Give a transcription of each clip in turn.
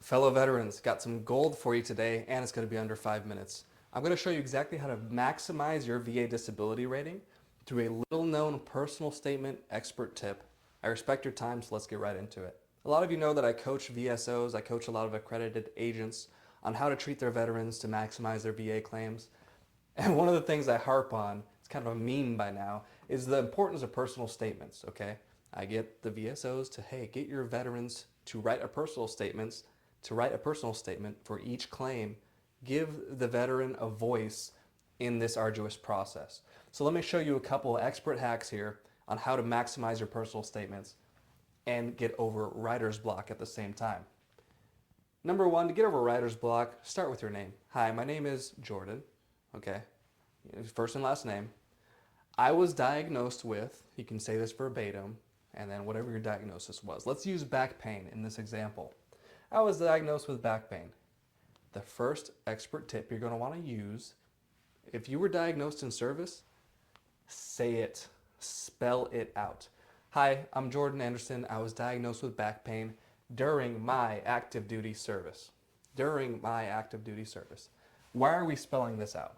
Fellow veterans, got some gold for you today, and it's going to be under 5 minutes. I'm going to show you exactly how to maximize your VA disability rating through a little known personal statement expert tip. I respect your time, so let's get right into it. A lot of you know that I coach VSOs, I coach a lot of accredited agents on how to treat their veterans to maximize their VA claims. And one of the things I harp on, it's kind of a meme by now, is the importance of personal statements, okay? I get the VSOs to, hey, get your veterans to write a personal statement for each claim. Give the veteran a voice in this arduous process. So let me show you a couple of expert hacks here on how to maximize your personal statements and get over writer's block at the same time. Number one, to get over writer's block, start with your name. Hi, my name is Jordan, okay? First and last name. I was diagnosed with, you can say this verbatim, and then whatever your diagnosis was. Let's use back pain in this example. I was diagnosed with back pain. The first expert tip you're going to want to use, if you were diagnosed in service, say it, spell it out. Hi, I'm Jordan Anderson. I was diagnosed with back pain during my active duty service. During my active duty service. Why are we spelling this out?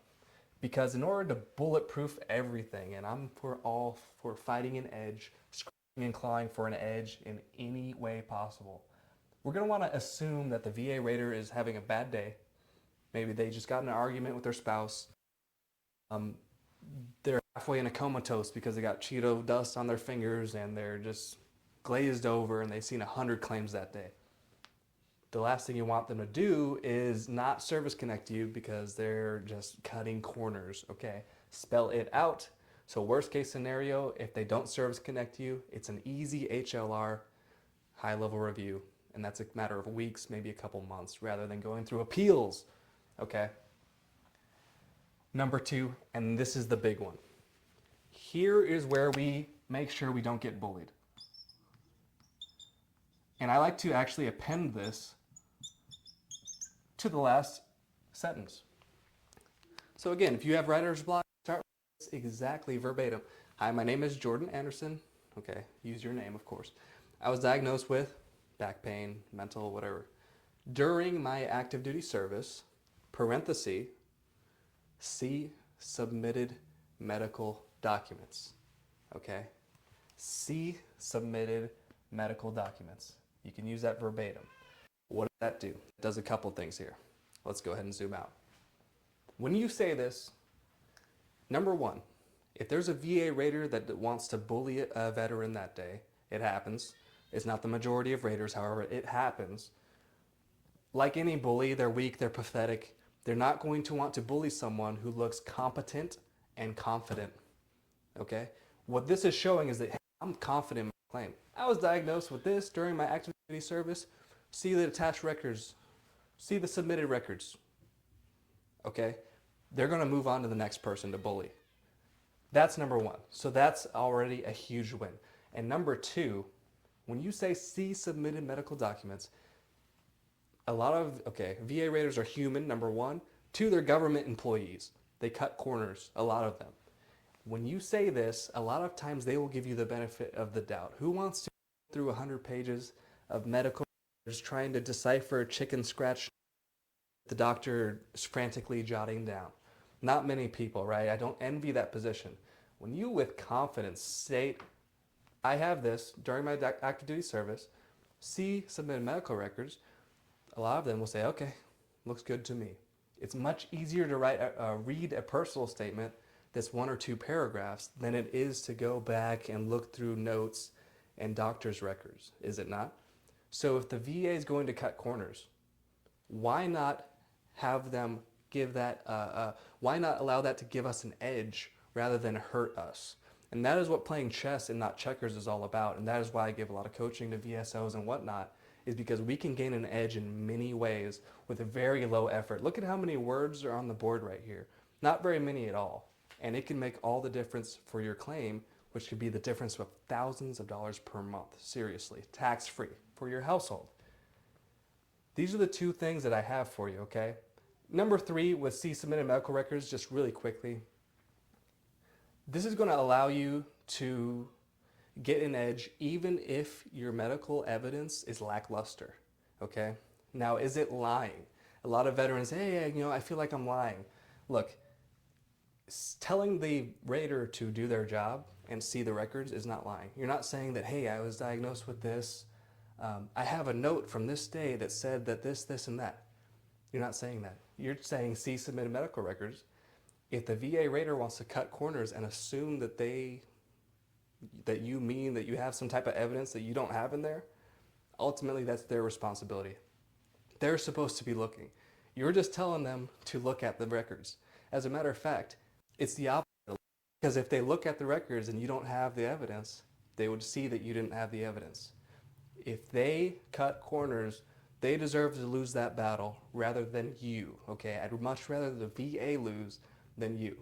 Because in order to bulletproof everything, and I'm all for fighting an edge, scratching and clawing for an edge in any way possible, we're going to want to assume that the VA rater is having a bad day. Maybe they just got in an argument with their spouse. They're halfway in a comatose because they got Cheeto dust on their fingers and they're just glazed over and they've seen 100 claims that day. The last thing you want them to do is not service connect you because they're just cutting corners, okay? Spell it out. So worst case scenario, if they don't service connect you, it's an easy HLR, high level review. And that's a matter of weeks, maybe a couple months, rather than going through appeals, okay? Number two, and this is the big one. Here is where we make sure we don't get bullied. And I like to actually append this to the last sentence. So again, if you have writer's block, start with this exactly verbatim. Hi, my name is Jordan Anderson. Okay, use your name, of course. I was diagnosed with back pain, mental, whatever. During my active duty service, parenthesis, see submitted medical documents. Okay? See submitted medical documents. You can use that verbatim. What does that do? It does a couple things here. Let's go ahead and zoom out. When you say this, number one, if there's a VA rater that wants to bully a veteran that day, it happens. It's not the majority of raters, however, it happens. Like any bully, they're weak, they're pathetic. They're not going to want to bully someone who looks competent and confident. Okay? What this is showing is that, hey, I'm confident in my claim. I was diagnosed with this during my active duty service. See the attached records. See the submitted records. Okay? They're going to move on to the next person to bully. That's number one. So that's already a huge win. And number two, when you say see submitted medical documents, a lot of, VA raters are human, number one. Two, they're government employees. They cut corners, a lot of them. When you say this, a lot of times they will give you the benefit of the doubt. Who wants to go through 100 pages of medical records trying to decipher chicken scratch the doctor is frantically jotting down? Not many people, right? I don't envy that position. When you with confidence state, I have this during my active duty service, see submitted medical records, a lot of them will say, okay, looks good to me. It's much easier to read a personal statement that's 1 or 2 paragraphs than it is to go back and look through notes and doctor's records, is it not? So if the VA is going to cut corners, why not have them give that, why not allow that to give us an edge rather than hurt us? And that is what playing chess and not checkers is all about. And that is why I give a lot of coaching to VSOs and whatnot, is because we can gain an edge in many ways with a very low effort. Look at how many words are on the board right here. Not very many at all. And it can make all the difference for your claim, which could be the difference of thousands of dollars per month. Seriously, tax-free for your household. These are the two things that I have for you, okay? Number three, with see submitted medical records, just really quickly. This is going to allow you to get an edge even if your medical evidence is lackluster, okay? Now, is it lying? A lot of veterans, hey, I feel like I'm lying. Look, telling the rater to do their job and see the records is not lying. You're not saying that, hey, I was diagnosed with this. I have a note from this day that said that this, and that. You're not saying that. You're saying see submitted medical records. If the VA rater wants to cut corners and assume that you mean that you have some type of evidence that you don't have in there, ultimately that's their responsibility. They're supposed to be looking. You're just telling them to look at the records. As a matter of fact, it's the opposite. Because if they look at the records and you don't have the evidence, they would see that you didn't have the evidence. If they cut corners, they deserve to lose that battle rather than you, okay? I'd much rather the VA lose than you.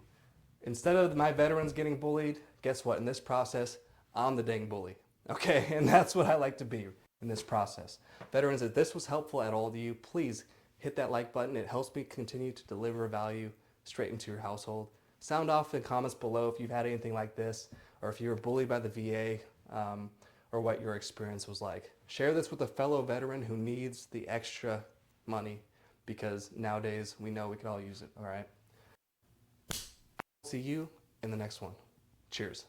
Instead of my veterans getting bullied, guess what? In this process, I'm the dang bully, okay? And that's what I like to be in this process. Veterans, if this was helpful at all to you, please hit that like button. It helps me continue to deliver value straight into your household. Sound off in comments below if you've had anything like this, or if you were bullied by the VA, or what your experience was like. Share this with a fellow veteran who needs the extra money, because nowadays we know we could all use it, all right? See you in the next one. Cheers.